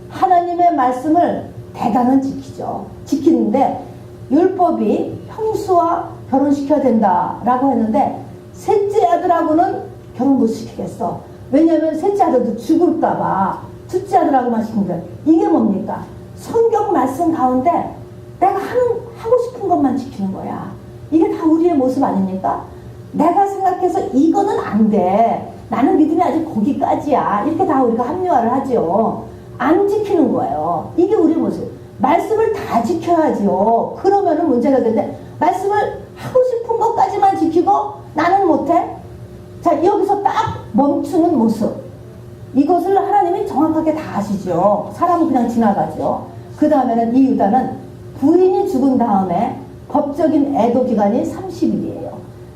하나님의 말씀을 대단히 지키죠. 지키는데 율법이 형수와 결혼시켜야 된다라고 했는데 셋째 아들하고는 결혼 못 시키겠어. 왜냐하면 셋째 아들도 죽을까봐 둘째 아들하고만 시키는데 이게 뭡니까? 성경 말씀 가운데 내가 하고 싶은 것만 지키는 거야. 이게 다 우리의 모습 아닙니까? 내가 생각해서 이거는 안 돼. 나는 믿음이 아직 거기까지야. 이렇게 다 우리가 합리화를 하죠. 안 지키는 거예요. 이게 우리의 모습. 말씀을 다 지켜야죠. 그러면은 문제가 되는데 말씀을 하고 싶은 것까지만 지키고 나는 못해? 자, 여기서 딱 멈추는 모습. 이것을 하나님이 정확하게 다 아시죠. 사람은 그냥 지나가죠. 그 다음에는 이 유다는 부인이 죽은 다음에 법적인 애도 기간이 30일이에요.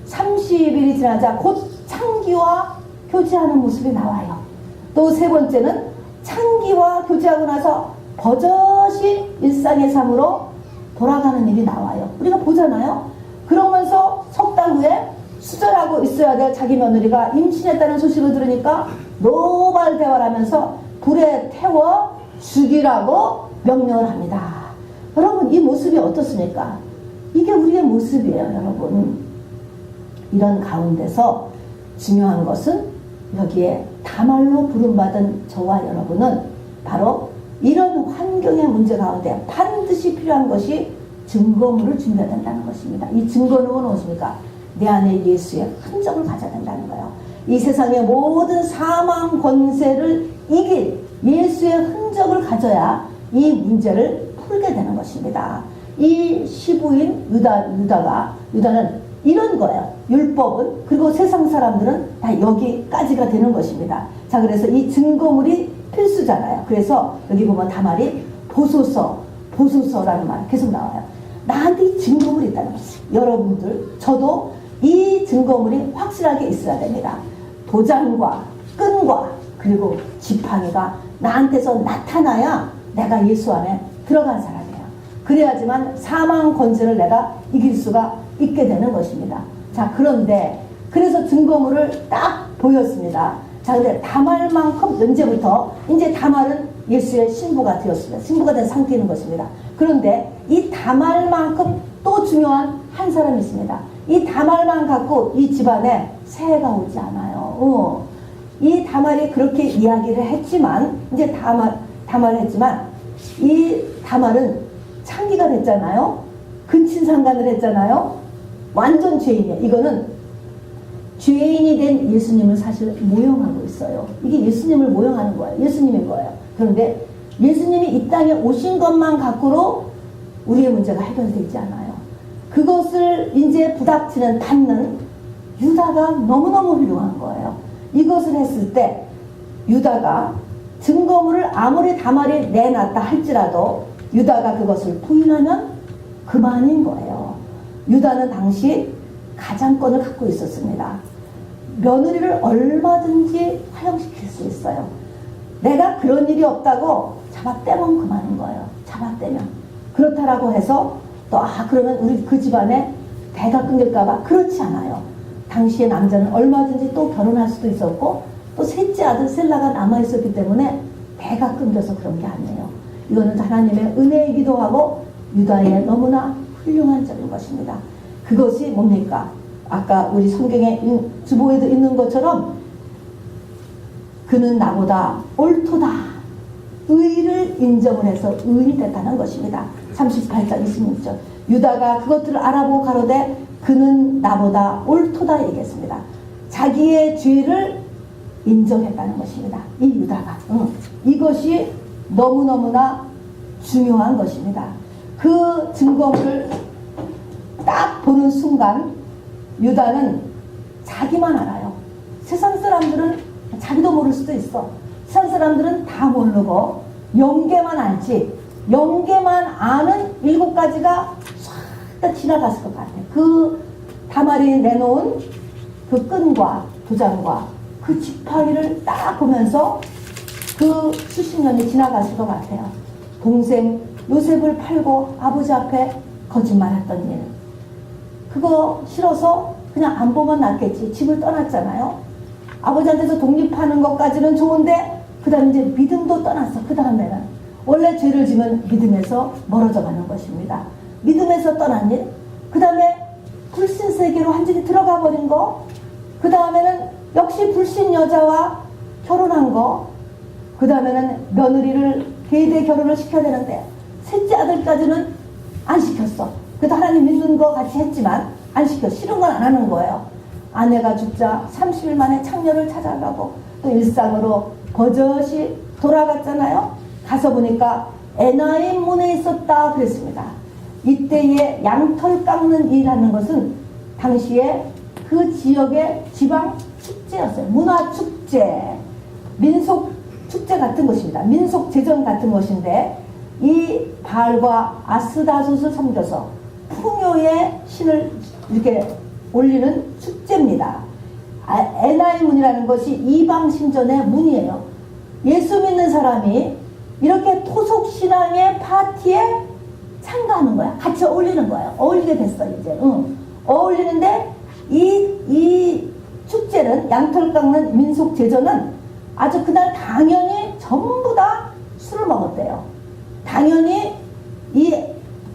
30일이 지나자 곧 창기와 교제하는 모습이 나와요. 또 세 번째는 창기와 교제하고 나서 버젓이 일상의 삶으로 돌아가는 일이 나와요. 우리가 보잖아요. 그러면서 석 달 후에 수절하고 있어야 될 자기 며느리가 임신했다는 소식을 들으니까 노발대화를 하면서 불에 태워 죽이라고 명령을 합니다. 여러분, 이 모습이 어떻습니까? 이게 우리의 모습이에요, 여러분. 이런 가운데서 중요한 것은 여기에 다말로 부름받은 저와 여러분은 바로 이런 환경의 문제 가운데 반드시 필요한 것이 증거물을 준비해야 된다는 것입니다. 이 증거는 무엇입니까? 내 안에 예수의 흔적을 가져야 된다는 거예요. 이 세상의 모든 사망 권세를 이길 예수의 흔적을 가져야 이 문제를 풀게 되는 것입니다. 이 시부인 유다는 이런 거예요. 율법은, 그리고 세상 사람들은 다 여기까지가 되는 것입니다. 자, 그래서 이 증거물이 필수잖아요. 그래서 여기 보면 다말이 보소서라는 말 계속 나와요. 나한테 이 증거물이 있다는 거죠. 여러분들, 저도 이 증거물이 확실하게 있어야 됩니다. 도장과 끈과 그리고 지팡이가 나한테서 나타나야 내가 예수 안에 들어간 사람이에요. 그래야지만 사망 권세를 내가 이길 수가 있게 되는 것입니다. 자, 그런데 그래서 증거물을 딱 보였습니다. 자, 근데 다말만큼 언제부터 이제 다말은 예수의 신부가 되었습니다. 신부가 된 상태인 것입니다. 그런데 이 다말만큼 또 중요한 한 사람이 있습니다. 이 다말만 갖고 이 집안에 새해가 오지 않아요. 이 다말이 그렇게 이야기를 했지만, 이제 다말을 했지만, 이 다말은 창기가 됐잖아요. 근친상간을 했잖아요. 완전 죄인이에요. 이거는 죄인이 된 예수님을 사실 모형하고 있어요. 이게 예수님을 모형하는 거예요. 예수님인 거예요. 그런데 예수님이 이 땅에 오신 것만 갖고로 우리의 문제가 해결되지 않아요. 그것을 이제 받는 유다가 너무너무 훌륭한 거예요. 이것을 했을 때 유다가 증거물을 아무리 다말이 내놨다 할지라도 유다가 그것을 부인하면 그만인 거예요. 유다는 당시 가장권을 갖고 있었습니다. 며느리를 얼마든지 활용시킬 수 있어요. 내가 그런 일이 없다고 잡아떼면 그만인 거예요. 잡아떼면. 그렇다라고 해서 또 그러면 우리 그 집안에 대가 끊길까봐 그렇지 않아요. 당시의 남자는 얼마든지 또 결혼할 수도 있었고 또 셋째 아들 셀라가 남아있었기 때문에 대가 끊겨서 그런 게 아니에요. 이거는 하나님의 은혜이기도 하고 유다의 너무나 훌륭한 점인 것입니다. 그것이 뭡니까? 아까 우리 성경에 주보에도 있는 것처럼 그는 나보다 옳도다. 의를 인정을 해서 의인이 됐다는 것입니다. 38장 26절. 유다가 그것들을 알아보고 가로되 그는 나보다 옳도다 얘기했습니다. 자기의 죄를 인정했다는 것입니다. 이 유다가. 이것이 너무너무나 중요한 것입니다. 그 증거물을 딱 보는 순간 유다는 자기만 알아요. 세상 사람들은 자기도 모를 수도 있어. 세상 사람들은 다 모르고 영계만 알지, 영계만 아는 7가지가 싹 지나갔을 것 같아요. 그 다말이 내놓은 그 끈과 도장과 그 지팡이를 딱 보면서 그 수십 년이 지나갔을 것 같아요. 동생 요셉을 팔고 아버지 앞에 거짓말했던 일, 그거 싫어서 그냥 안 보면 낫겠지. 집을 떠났잖아요. 아버지한테서 독립하는 것까지는 좋은데 그 다음에 이제 믿음도 떠났어. 그 다음에는 원래 죄를 지면 믿음에서 멀어져 가는 것입니다. 믿음에서 떠난 일, 그 다음에 불신 세계로 완전히 들어가 버린 거, 그 다음에는 역시 불신 여자와 결혼한 거, 그 다음에는 며느리를 대대 결혼을 시켜야 되는데 셋째 아들까지는 안 시켰어. 그래도 하나님 믿는 거 같이 했지만 안 시켜. 싫은 건 안 하는 거예요. 아내가 죽자 30일 만에 창녀를 찾아가고 또 일상으로 버젓이 돌아갔잖아요. 가서 보니까 에나임 문에 있었다 그랬습니다. 이때에 양털 깎는 일하는 것은 당시에 그 지역의 지방 축제였어요. 문화 축제, 민속 축제 같은 것입니다. 민속 제전 같은 것인데 이 바알과 아스다솥을 섬겨서 풍요의 신을 이렇게 올리는 축제입니다. 에나의 문이라는 것이 이방 신전의 문이에요. 예수 믿는 사람이 이렇게 토속 신앙의 파티에 참가하는 거야. 같이 어울리는 거예요. 어울리게 됐어 이제. 어울리는데 이 축제는 양털 깎는 민속 제전은 아주 그날 당연히 전부 다 술을 먹었대요. 당연히 이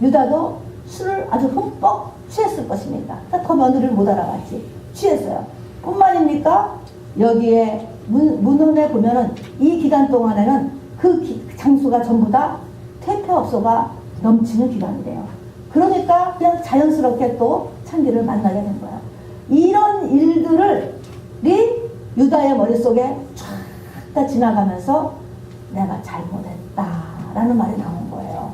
유다도 술을 아주 흠뻑 취했을 것입니다. 더 며느리를 못 알아봤지. 취했어요. 뿐만입니까? 여기에 문헌에 보면은 이 기간 동안에는 그 장소가 전부 다 퇴폐업소가 넘치는 기간이래요. 그러니까 그냥 자연스럽게 또 창기를 만나게 된 거예요. 이런 일들이 유다의 머릿속에 쫙 다 지나가면서 내가 잘못했다라는 말이 나온 거예요.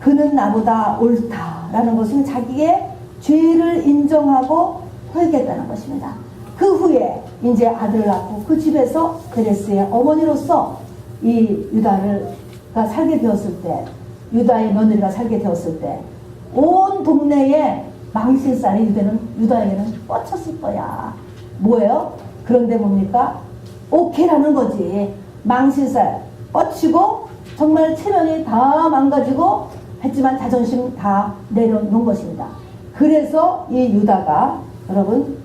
그는 나보다 옳다라는 것은 자기의 죄를 인정하고 회개했다는 것입니다. 그 후에 이제 아들을 낳고 그 집에서 베레스의 어머니로서 이 유다가 살게 되었을 때, 유다의 며느리가 살게 되었을 때 온 동네에 망신살이 유다에게는 뻗쳤을 거야. 뭐예요? 그런데 뭡니까? 오케이라는 거지. 망신살 뻗치고 정말 체면이 다 망가지고 했지만 자존심 다 내려놓은 것입니다. 그래서 이 유다가 여러분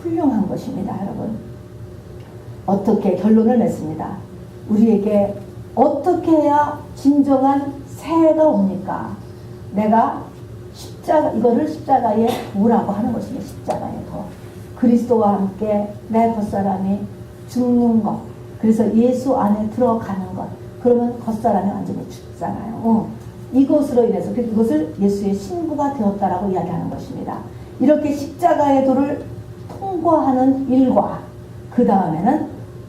훌륭한 것입니다. 여러분 어떻게 결론을 냈습니다. 우리에게 어떻게 해야 진정한 새해가 옵니까? 내가 이거를 십자가에 부으라고 하는 것입니다. 십자가에 더 그리스도와 함께 내 겉사람이 죽는 것, 그래서 예수 안에 들어가는 것, 그러면 겉사람이 완전히 죽잖아요. 이것으로 인해서 이것을 예수의 신부가 되었다라고 이야기하는 것입니다. 이렇게 십자가의 도를 통과하는 일과 그 다음에는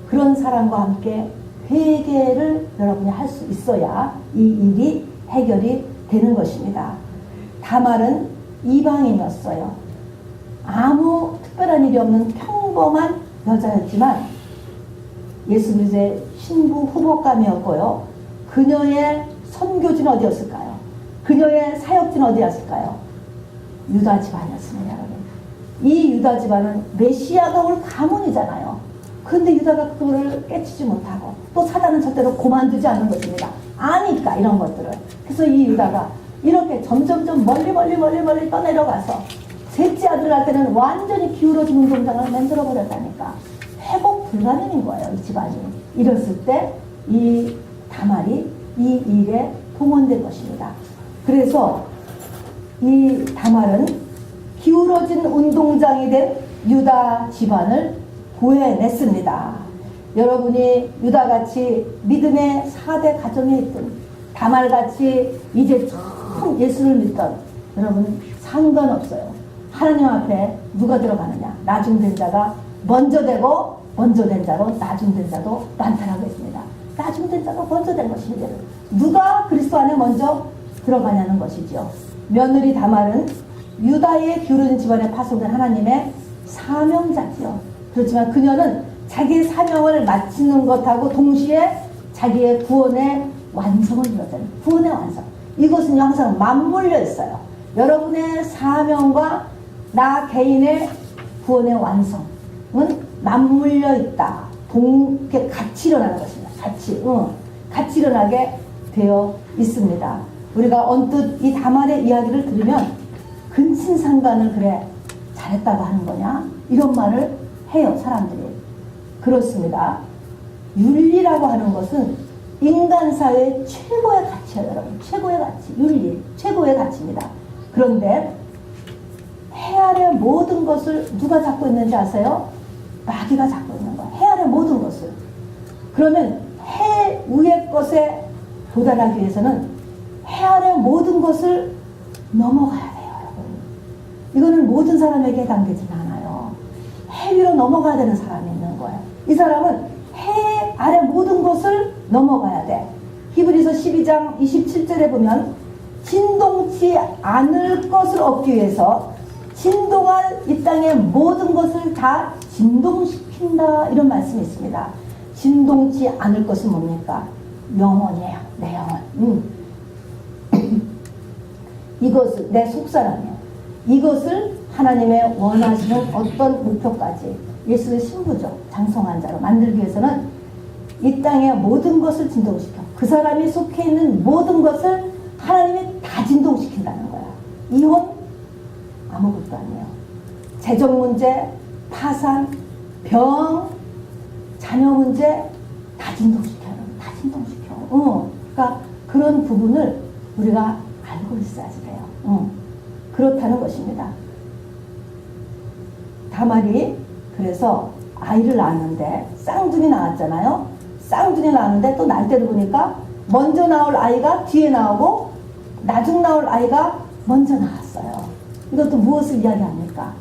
그런 사람과 함께 회개를 여러분이 할 수 있어야 이 일이 해결이 되는 것입니다. 다말은 이방인이었어요. 아무 특별한 일이 없는 평범한 여자였지만 예수 그리스도의 신부 후보감이었고요. 그녀의 선교지는 어디였을까요? 그녀의 사역지는 어디였을까요? 유다 집안이었습니다. 여러분. 이 유다 집안은 메시아가 올 가문이잖아요. 근데 유다가 그거를 깨치지 못하고 또 사단은 절대로 고만두지 않는 것입니다. 아니까 이런 것들을. 그래서 이 유다가 이렇게 점점점 멀리 떠내려가서 셋째 아들을 할 때는 완전히 기울어진 운동장을 만들어버렸다니까. 회복 불가능인 거예요, 이 집안이. 이랬을 때 이 다말이 이 일에 동원된 것입니다. 그래서 이 다말은 기울어진 운동장이 된 유다 집안을 구해냈습니다. 여러분이 유다같이 믿음의 4대 가정에 있든 다말같이 이제 처음 예수를 믿던 여러분 상관없어요. 하나님 앞에 누가 들어가느냐. 나중된 자가 먼저 되고 먼저 된 자로 나중된 자도 많다라고 했습니다. 나중된 자가 먼저 된 것이 이제는 누가 그리스도 안에 먼저 들어가냐는 것이죠. 며느리 다말은 유다의 기울어진 집안에 파송된 하나님의 사명자지요. 그렇지만 그녀는 자기의 사명을 마치는 것하고 동시에 자기의 구원의 완성을 이뤘잖아요. 구원의 완성. 이것은 항상 맞물려 있어요. 여러분의 사명과 나 개인의 구원의 완성은 맞물려 있다. 동게 같이 일어나는 것입니다. 같이 일어나게 되어 있습니다. 우리가 언뜻 이 다말의 이야기를 들으면 근친상간을 그래 잘했다고 하는 거냐? 이런 말을 해요, 사람들이. 그렇습니다. 윤리라고 하는 것은 인간 사회의 최고의 가치예요, 여러분. 최고의 가치, 윤리, 최고의 가치입니다. 그런데 해 아래 모든 것을 누가 잡고 있는지 아세요? 마귀가 잡고 있는 거예요. 해 아래 모든 것을. 그러면 해 위의 것에 도달하기 위해서는 해 아래 모든 것을 넘어가야 돼요, 여러분. 이거는 모든 사람에게 해당되지는 않아요. 해 위로 넘어가야 되는 사람이 있는 거예요. 이 사람은 해 아래 모든 것을 넘어가야 돼. 히브리서 12장 27절에 보면 진동치 않을 것을 얻기 위해서 진동할 이 땅의 모든 것을 다 진동시킨다, 이런 말씀이 있습니다. 진동치 않을 것은 뭡니까? 영혼이에요. 내 영혼. 이것을, 내 속사람이에요. 이것을 하나님의 원하시는 어떤 목표까지 예수의 신부죠. 장성한 자로 만들기 위해서는 이 땅의 모든 것을 진동시켜. 그 사람이 속해 있는 모든 것을 하나님이 다 진동시킨다는 거야. 이혼? 아무것도 아니에요. 재정 문제, 파산, 병, 자녀 문제 다 진동시켜요. 다 진동시켜. 그러니까 그런 부분을 우리가 알고 있어야지 돼요. 그렇다는 것입니다. 다말이 그래서 아이를 낳았는데 쌍둥이 낳았잖아요. 쌍둥이 낳았는데 또 날 때를 보니까 먼저 나올 아이가 뒤에 나오고 나중 나올 아이가 먼저 나왔어요. 이것도 무엇을 이야기합니까?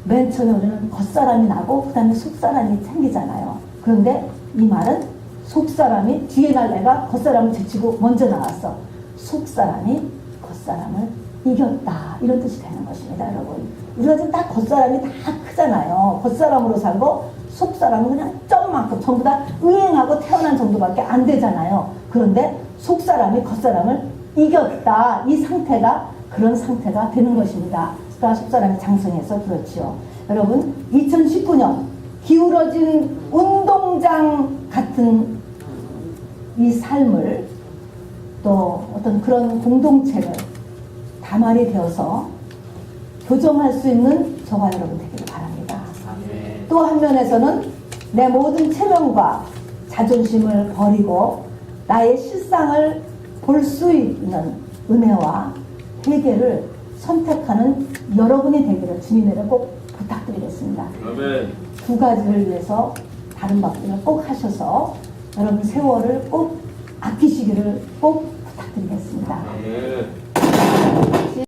맨 처음에 우리는 겉사람이 나고 그 다음에 속사람이 생기잖아요. 그런데 이 말은 속사람이 뒤에 날 애가 겉사람을 제치고 먼저 나왔어. 속사람이 겉사람을 이겼다, 이런 뜻이 되는 것입니다, 여러분. 우리가 지금 다 겉사람이 다 크잖아요. 겉사람으로 살고 속사람은 그냥 점만큼 전부 다 응행하고 태어난 정도밖에 안 되잖아요. 그런데 속사람이 겉사람을 이겼다, 이 상태가 그런 상태가 되는 것입니다. 그러니까 속사람이 장성해서 그렇지요. 여러분, 2019년 기울어진 운동장 같은 이 삶을 또 어떤 그런 공동체를 다말이 되어서 교정할 수 있는 저와 여러분 되기를 바랍니다. 또 한 면에서는 내 모든 체면과 자존심을 버리고 나의 실상을 볼 수 있는 은혜와 회개를 선택하는 여러분이 되기를 주님에게 꼭 부탁드리겠습니다. 아멘. 두 가지를 위해서 다른 박들을 꼭 하셔서 여러분 세월을 꼭 아끼시기를 꼭 부탁드리겠습니다. 아멘.